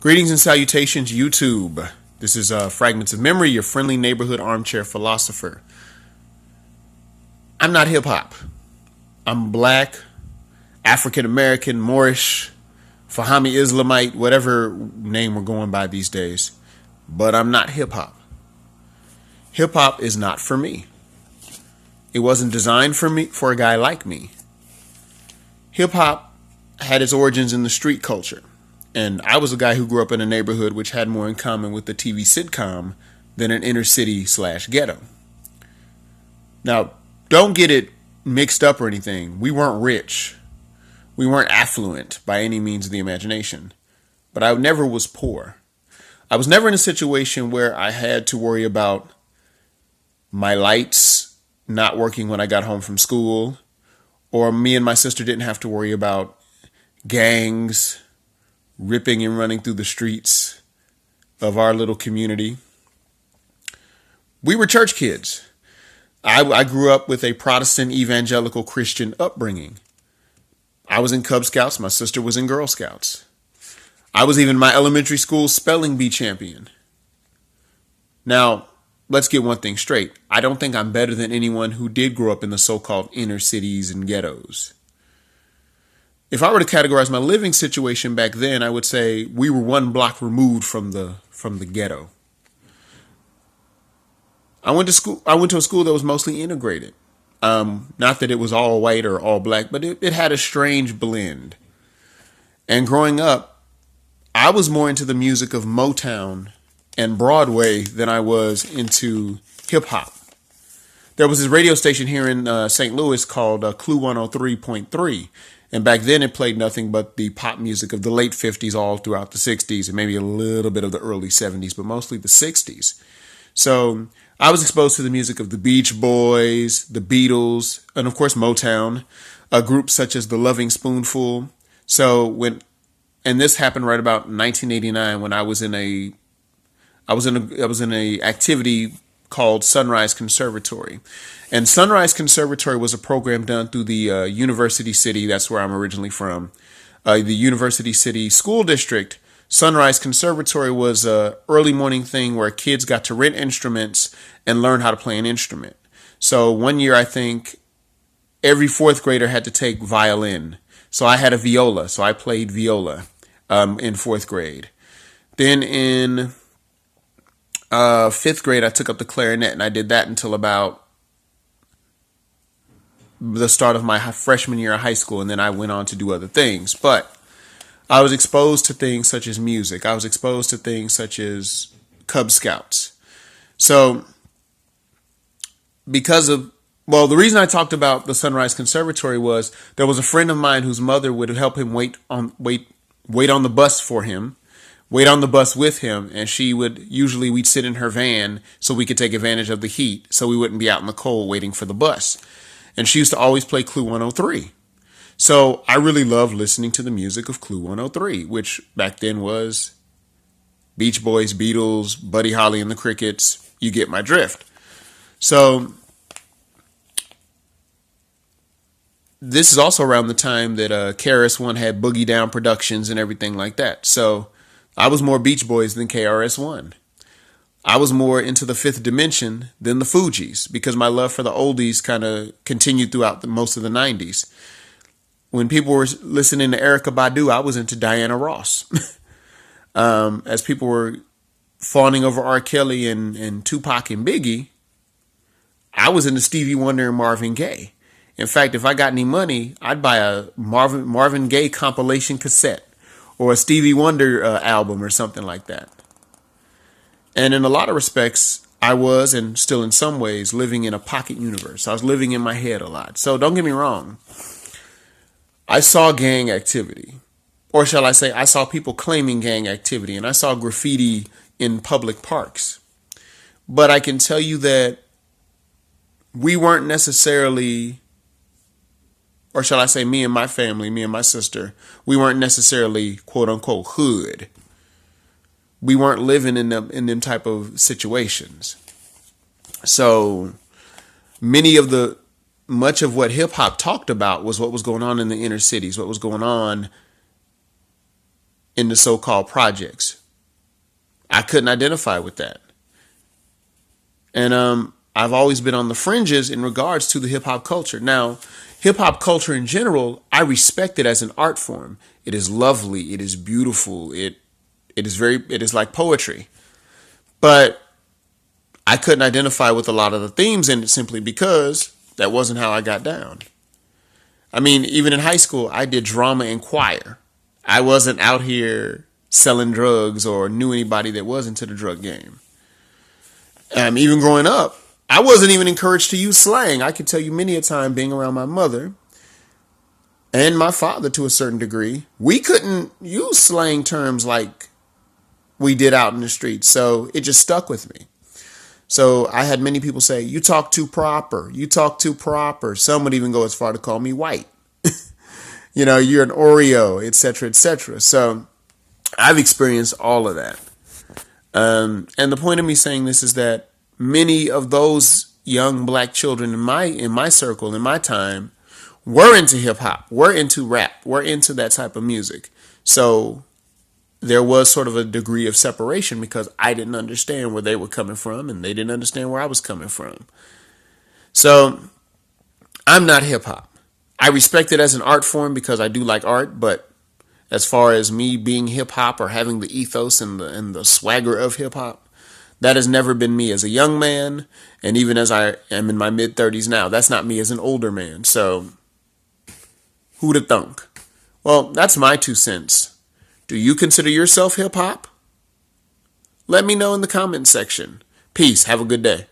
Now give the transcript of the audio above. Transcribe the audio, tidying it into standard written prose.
Greetings and salutations, YouTube. This is Fragments of Memory, your friendly neighborhood armchair philosopher. I'm not hip hop. I'm black, African American, Moorish, Fahami Islamite, whatever name we're going by these days. But I'm not hip hop. Hip hop is not for me. It wasn't designed for a guy like me. Hip hop had its origins in the street culture. And I was a guy who grew up in a neighborhood which had more in common with the TV sitcom than an inner city/ghetto. Now, don't get it mixed up or anything. We weren't rich. We weren't affluent by any means of the imagination. But I never was poor. I was never in a situation where I had to worry about my lights not working when I got home from school, or me and my sister didn't have to worry about gangs ripping and running through the streets of our little community. We were church kids. I grew up with a Protestant evangelical Christian upbringing. I was in Cub Scouts. My sister was in Girl Scouts. I was even my elementary school spelling bee champion. Now, let's get one thing straight. I don't think I'm better than anyone who did grow up in the so-called inner cities and ghettos. If I were to categorize my living situation back then, I would say we were one block removed from the ghetto. I went to a school that was mostly integrated. Not that it was all white or all black, but it had a strange blend. And growing up, I was more into the music of Motown and Broadway than I was into hip hop. There was this radio station here in St. Louis called Clue 103.3. And back then it played nothing but the pop music of the late 50s all throughout the 60s and maybe a little bit of the early 70s, but mostly the 60s. So I was exposed to the music of the Beach Boys, the Beatles, and of course Motown, groups such as the Loving Spoonful. And this happened right about 1989 when I was in a activity called Sunrise Conservatory. And Sunrise Conservatory was a program done through the University City, that's where I'm originally from, the University City School District. Sunrise Conservatory was a early morning thing where kids got to rent instruments and learn how to play an instrument. So one year, I think every fourth grader had to take violin. So I had a viola, so I played viola in fourth grade. Then in fifth grade, I took up the clarinet, and I did that until about the start of my freshman year of high school, and then I went on to do other things. But I was exposed to things such as music. I was exposed to things such as Cub Scouts. So the reason I talked about the Sunrise Conservatory was there was a friend of mine whose mother would help him wait on the bus for him, wait on the bus with him, and we'd sit in her van so we could take advantage of the heat so we wouldn't be out in the cold waiting for the bus. And she used to always play Clue 103. So I really loved listening to the music of Clue 103, which back then was Beach Boys, Beatles, Buddy Holly and the Crickets. You get my drift. So this is also around the time that KRS-One had Boogie Down Productions and everything like that. So I was more Beach Boys than KRS-One. I was more into the Fifth Dimension than the Fugees because my love for the oldies kind of continued throughout most of the 90s. When people were listening to Erykah Badu, I was into Diana Ross. As people were fawning over R. Kelly and Tupac and Biggie, I was into Stevie Wonder and Marvin Gaye. In fact, if I got any money, I'd buy a Marvin Gaye compilation cassette or a Stevie Wonder album or something like that. And in a lot of respects, I was, and still in some ways, living in a pocket universe. I was living in my head a lot. So don't get me wrong. I saw gang activity. Or shall I say, I saw people claiming gang activity. And I saw graffiti in public parks. But I can tell you that we weren't necessarily, or shall I say me and my family, me and my sister, we weren't necessarily quote unquote hood. We weren't living in them type of situations. So much of what hip hop talked about was what was going on in the inner cities, what was going on in the so-called projects. I couldn't identify with that. And I've always been on the fringes in regards to the hip hop culture. Now, hip hop culture in general, I respect it as an art form. It is lovely. It is beautiful. It is like poetry. But I couldn't identify with a lot of the themes in it simply because that wasn't how I got down. I mean, even in high school, I did drama and choir. I wasn't out here selling drugs or knew anybody that was into the drug game. Even growing up, I wasn't even encouraged to use slang. I could tell you many a time being around my mother and my father to a certain degree, we couldn't use slang terms like we did out in the streets. So it just stuck with me. So I had many people say, you talk too proper. You talk too proper. Some would even go as far to call me white. You're an Oreo, et cetera, et cetera. So I've experienced all of that. And the point of me saying this is that many of those young black children in my circle, in my time, were into hip hop, were into rap, were into that type of music. So there was sort of a degree of separation because I didn't understand where they were coming from and they didn't understand where I was coming from. So I'm not hip hop. I respect it as an art form because I do like art, but as far as me being hip hop or having the ethos and the swagger of hip hop, that has never been me as a young man. And even as I am in my mid-30s now, that's not me as an older man. So who'd have thunk? Well, that's my 2 cents. Do you consider yourself hip hop? Let me know in the comment section. Peace. Have a good day.